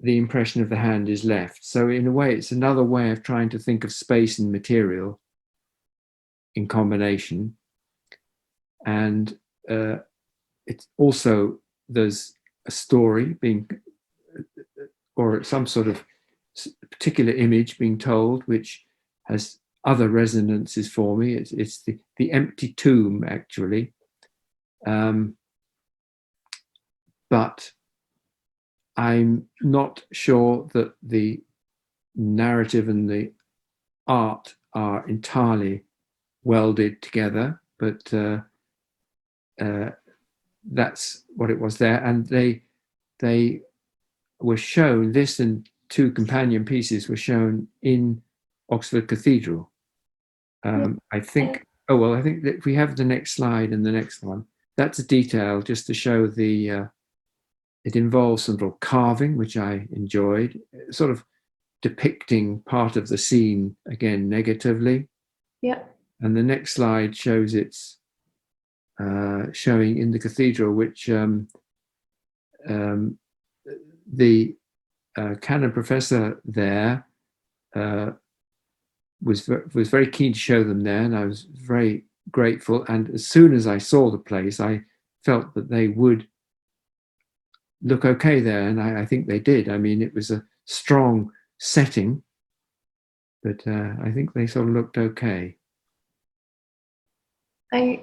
the impression of the hand is left. So in a way, it's another way of trying to think of space and material in combination. And it's also, there's a story being, or some sort of particular image being told, which has other resonances for me. It's the empty tomb, actually. But I'm not sure that the narrative and the art are entirely welded together, but that's what it was there. And they were shown, this and two companion pieces were shown in Oxford Cathedral. I think, oh, well, I think that if we have the next slide and the next one, that's a detail just to show the, it involves some sort of carving, which I enjoyed, sort of depicting part of the scene, again, negatively. Yeah. And the next slide shows it's showing in the cathedral, which the canon professor there was very keen to show them there, and I was very grateful. And as soon as I saw the place, I felt that they would look okay there, and I think they did. I mean, it was a strong setting, but I think they sort of looked okay. I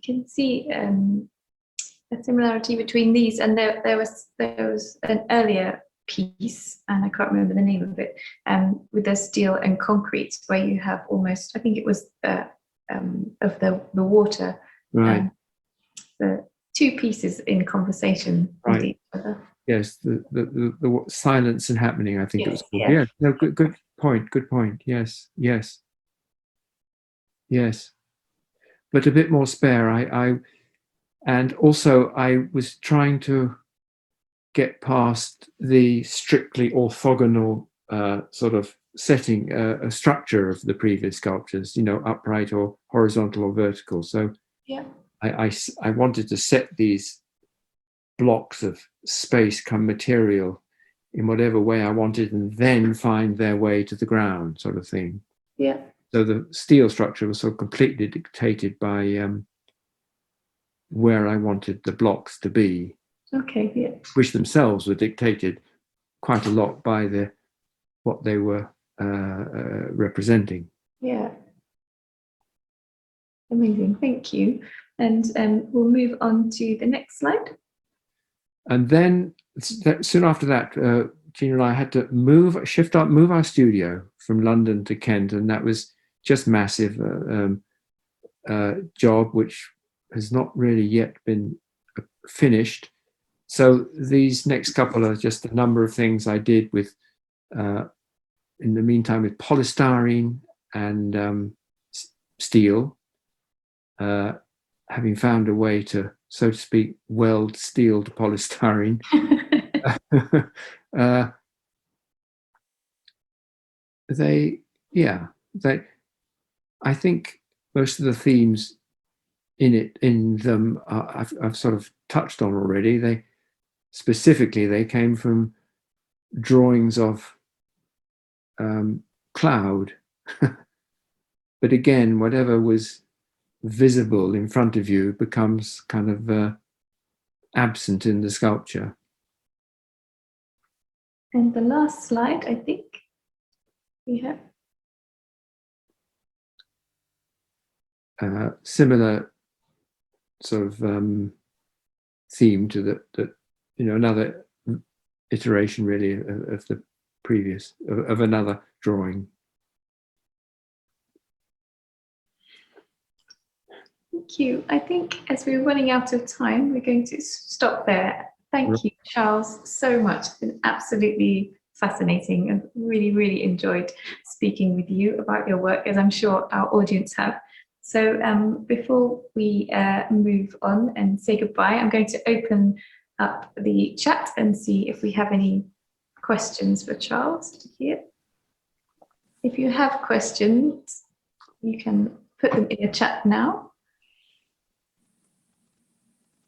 can see a similarity between these, and there was an earlier piece, and I can't remember the name of it, with the steel and concrete, where you have almost, I think it was of the water, Right. The two pieces in conversation Right. with each other. Yes, the silence and happening, I think it was called. Yeah. Yeah, no, good point, good point. Yes, yes, yes. But a bit more spare. And also I was trying to get past the strictly orthogonal sort of setting, a structure of the previous sculptures, you know, upright or horizontal or vertical. So Yeah. I wanted to set these blocks of space come material in whatever way I wanted, and then find their way to the ground, sort of thing. Yeah. So the steel structure was sort of completely dictated by where I wanted the blocks to be. Okay. Yeah. Which themselves were dictated quite a lot by what they were representing. Yeah. Amazing. Thank you. And we'll move on to the next slide. And then soon after that, Gina and I had to move our studio from London to Kent, and that was just massive job, which has not really yet been finished. So these next couple are just a number of things I did with, in the meantime, with polystyrene and steel, having found a way to, so to speak, weld steel to polystyrene. I think most of the themes in them I've sort of touched on already. They came from drawings of cloud, but again, whatever was visible in front of you becomes kind of absent in the sculpture. And the last slide, I think we have. Similar sort of theme to the you know, another iteration really of the previous, of another drawing. Thank you. I think as we're running out of time, we're going to stop there. Thank you, Charles, so much. It's been absolutely fascinating. I've really, really enjoyed speaking with you about your work, as I'm sure our audience have. So before we move on and say goodbye, I'm going to open up the chat and see if we have any questions for Charles here. If you have questions, you can put them in the chat now.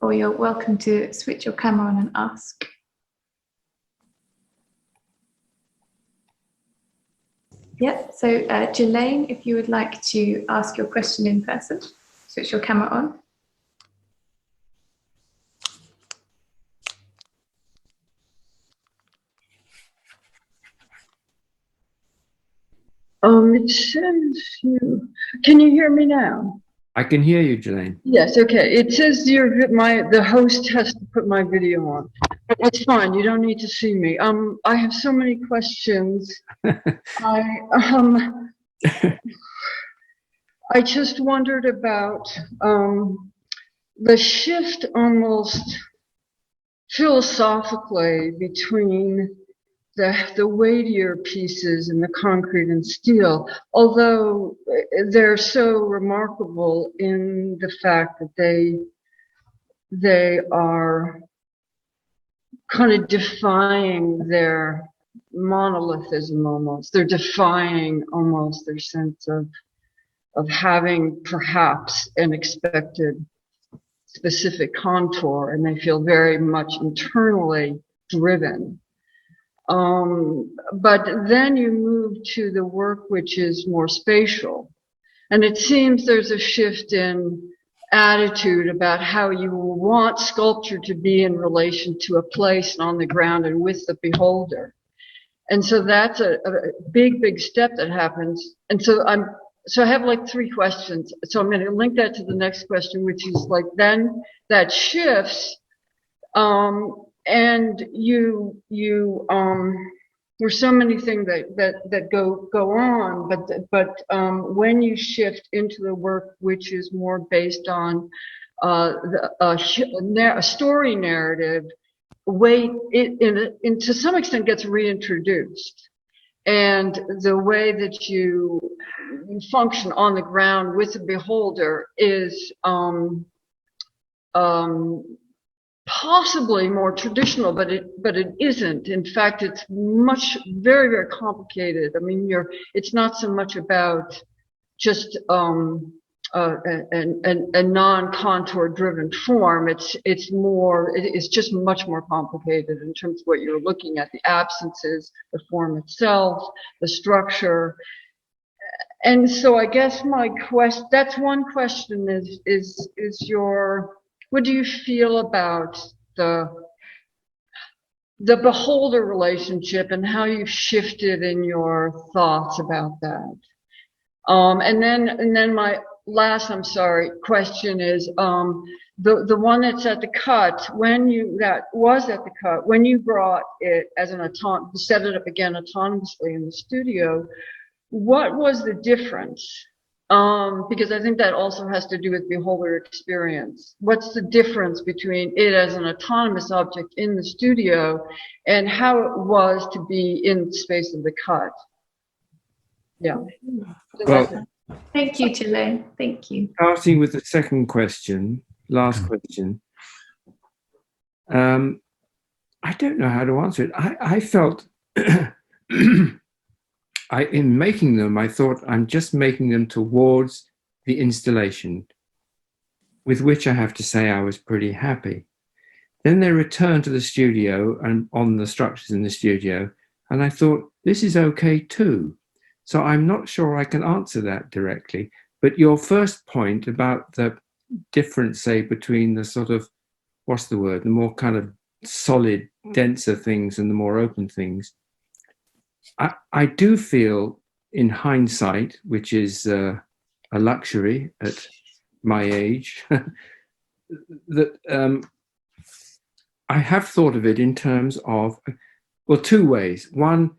or you're welcome to switch your camera on and ask. Yeah, so Jelaine, if you would like to ask your question in person, switch your camera on. It says you. Can you hear me now? I can hear you, Jelaine. Yes. Okay. It says the host has to put my video on. But that's fine. You don't need to see me. I have so many questions. I just wondered about the shift almost philosophically between the weightier pieces in the concrete and steel, although they're so remarkable in the fact that they are kind of defying their monolithism almost. They're defying almost their sense of having perhaps an expected specific contour, and they feel very much internally driven. But then you move to the work which is more spatial. And it seems there's a shift in attitude about how you want sculpture to be in relation to a place on the ground and with the beholder. And so that's a big, big step that happens. And so I have like 3 questions. So I'm going to link that to the next question, which is like, then that shifts, and there's so many things that go on, but when you shift into the work which is more based on a story narrative, it to some extent gets reintroduced, and the way that you function on the ground with the beholder is possibly more traditional, but it isn't. In fact, it's very, very complicated. I mean, it's not so much about just a non-contour driven form. It's just much more complicated in terms of what you're looking at: the absences, the form itself, the structure. And so I guess that's one question is what do you feel about the beholder relationship and how you've shifted in your thoughts about that? And then my last, question is the one that's at the cut, when you brought it as set it up again autonomously in the studio, what was the difference? Because I think that also has to do with beholder experience. What's the difference between it as an autonomous object in the studio and how it was to be in the space of the cut? Yeah. Well, thank you, Jelaine. Thank you. Starting with the second question, last question. I don't know how to answer it. I felt in making them, I thought I'm just making them towards the installation, with which I have to say I was pretty happy. Then they returned to the studio and on the structures in the studio, and I thought this is okay too. So I'm not sure I can answer that directly. But your first point about the difference, say, between the sort of, the more kind of solid, denser things and the more open things, I do feel in hindsight, which is a luxury at my age, that I have thought of it in terms of, 2 ways. One,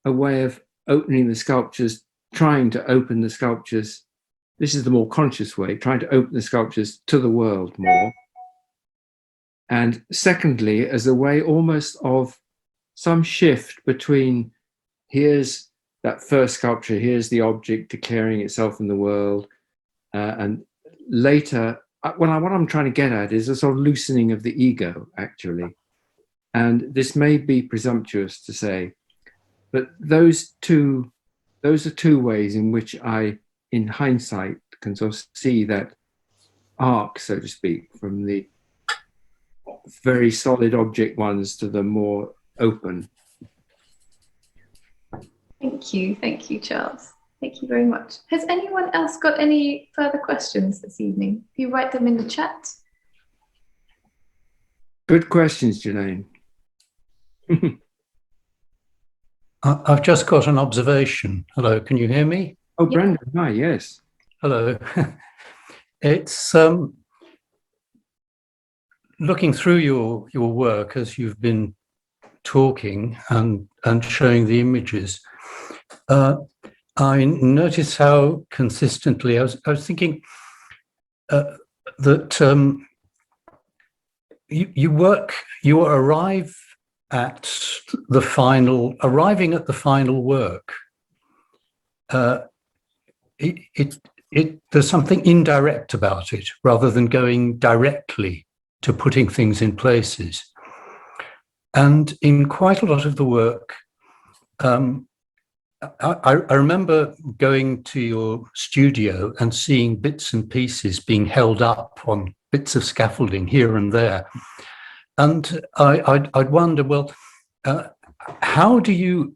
a way of opening the sculptures, trying to open the sculptures. This is the more conscious way, trying to open the sculptures to the world more. And secondly, as a way almost of some shift between here's that first sculpture, here's the object declaring itself in the world, and later, what I'm trying to get at is a sort of loosening of the ego, actually. And this may be presumptuous to say, but those are 2 ways in which I, in hindsight, can sort of see that arc, so to speak, from the very solid object ones to the more open. Thank you, Charles. Thank you very much. Has anyone else got any further questions this evening? If you write them in the chat. Good questions, Jelaine. I've just got an observation. Hello, can you hear me? Oh, Yeah. Brendan, hi, yes. Hello. It's looking through your work as you've been talking and showing the images. I notice how consistently I was thinking that you arrive at the final, arriving at the final work. There's something indirect about it, rather than going directly to putting things in places. And in quite a lot of the work, I remember going to your studio and seeing bits and pieces being held up on bits of scaffolding here and there. And I'd wonder, well, how do you,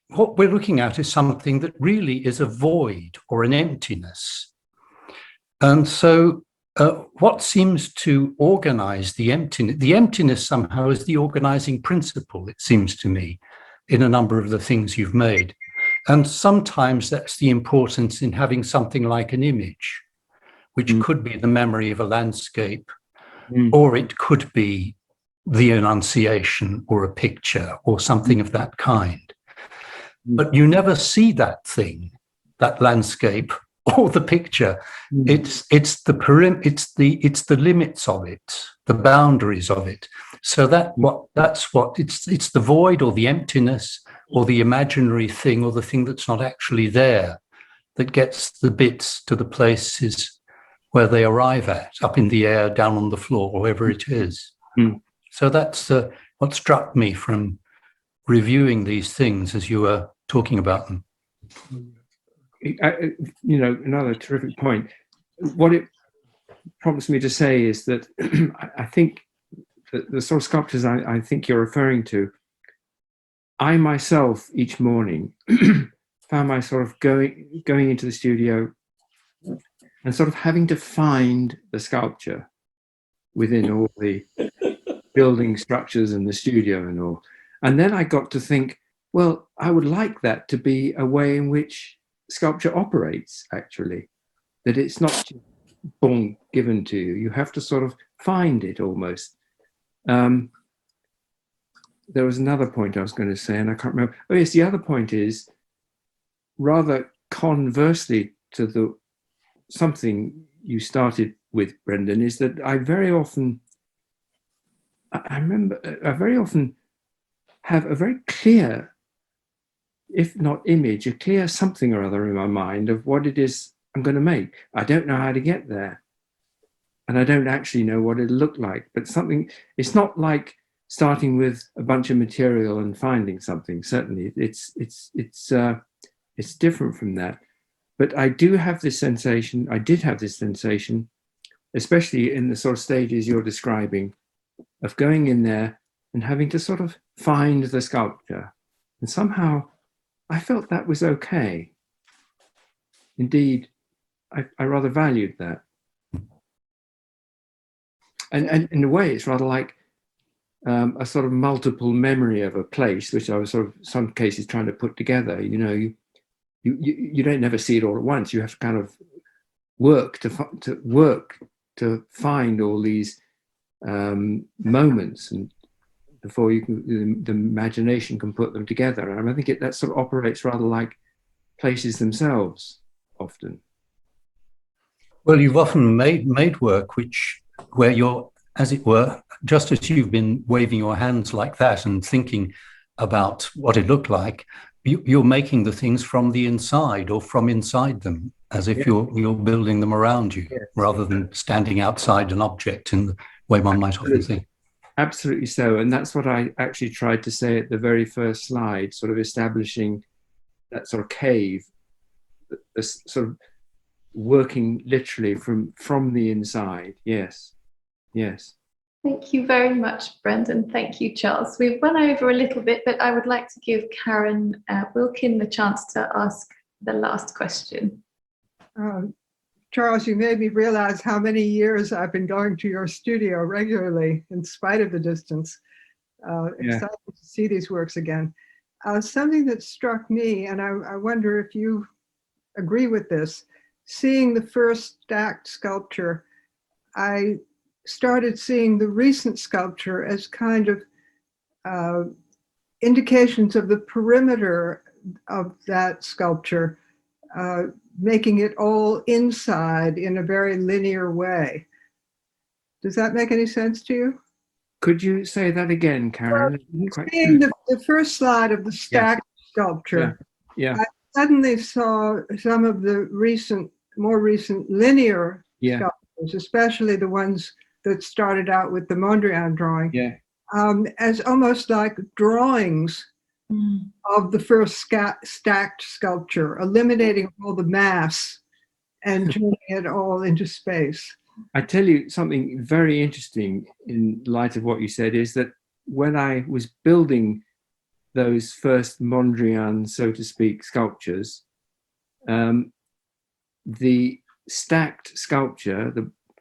what we're looking at is something that really is a void or an emptiness. And so what seems to organize the emptiness somehow is the organizing principle, it seems to me, in a number of the things you've made. And sometimes that's the importance in having something like an image, which could be the memory of a landscape, or it could be the Annunciation or a picture or something of that kind. But you never see that thing, that landscape or the picture. It's the limits of it, the boundaries of it. So it's the void or the emptiness or the imaginary thing or the thing that's not actually there that gets the bits to the places where they arrive at, up in the air, down on the floor, wherever it is. So that's what struck me from reviewing these things as you were talking about them. Another terrific point. What it prompts me to say is that I think that the sort of sculptures I think you're referring to, I myself each morning found myself going into the studio and sort of having to find the sculpture within all the building structures and the studio and all. And then I got to think, well, I would like that to be a way in which sculpture operates, actually, that it's not just boom, given to you. You have to sort of find it almost. There was another point I was going to say, and I can't remember. Oh, yes, the other point is, rather conversely to something you started with, Brendan, is that I very often have a very clear, if not image, a clear something or other in my mind of what it is I'm going to make. I don't know how to get there. And I don't actually know what it'll look like, but something, it's not like starting with a bunch of material and finding something. Certainly it's different from that. But I did have this sensation, especially in the sort of stages you're describing, of going in there and having to sort of find the sculpture. And somehow I felt that was okay. Indeed, I rather valued that. And in a way, it's rather like a sort of multiple memory of a place, which I was sort of, some cases, trying to put together. You know, you don't never see it all at once. You have to kind of work to find all these moments, and before you can, the imagination can put them together. And I think that sort of operates rather like places themselves, often. Well, you've often made work where you're, as it were, just as you've been waving your hands like that and thinking about what it looked like, you're making the things from the inside or from inside them, as if you're building them around you, rather than standing outside an object in the way one might often think. Absolutely so. And that's what I actually tried to say at the very first slide, sort of establishing that sort of cave, this sort of working literally from the inside. Yes. Thank you very much, Brendan. Thank you, Charles. We've run over a little bit, but I would like to give Karen Wilkin the chance to ask the last question. Charles, you made me realize how many years I've been going to your studio regularly in spite of the distance. Excited to see these works again. Something that struck me, and I wonder if you agree with this, seeing the first stacked sculpture, I started seeing the recent sculpture as kind of indications of the perimeter of that sculpture, making it all inside in a very linear way. Does that make any sense to you? Could you say that again, Karen? Seeing the first slide of the stacked sculpture, I suddenly saw some of the more recent linear sculptures, especially the ones that started out with the Mondrian drawing, as almost like drawings of the first stacked sculpture, eliminating all the mass and turning it all into space. I tell you something very interesting in light of what you said is that when I was building those first Mondrian, so to speak, sculptures, the stacked sculpture,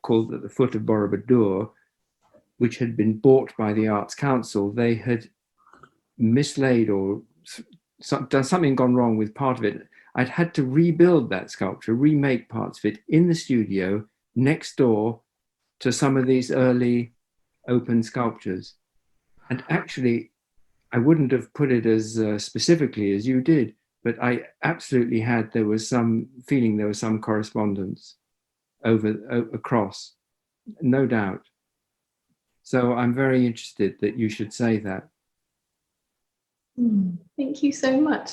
called the Foot of Borobudur, which had been bought by the Arts Council, they had mislaid or done something gone wrong with part of it. I'd had to rebuild that sculpture, remake parts of it in the studio next door to some of these early open sculptures. And actually, I wouldn't have put it as specifically as you did, but I absolutely there was some feeling there was some correspondence across, no doubt. So I'm very interested that you should say that. Thank you so much.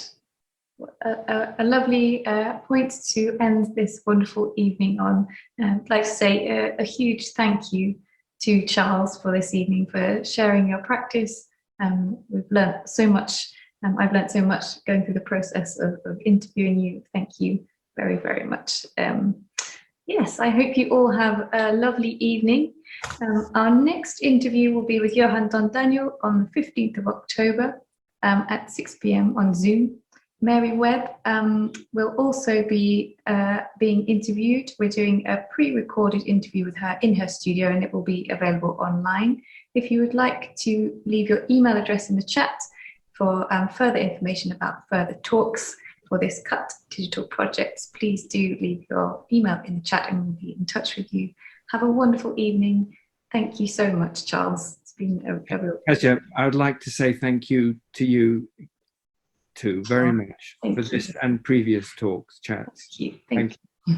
A lovely point to end this wonderful evening on. I'd like to say a huge thank you to Charles for this evening, for sharing your practice. We've learned so much. I've learned so much going through the process of interviewing you. Thank you very, very much. Yes, I hope you all have a lovely evening. Our next interview will be with Johan Don Daniel on the 15th of October at 6 p.m. on Zoom. Mary Webb will also be being interviewed. We're doing a pre-recorded interview with her in her studio, and it will be available online. If you would like to leave your email address in the chat for further information about further talks for this Cut Digital project, please do leave your email in the chat and we'll be in touch with you. Have a wonderful evening. Thank you so much, Charles. It's been a real pleasure. I would like to say thank you to you too very much for this and previous talks, chats. Thank you.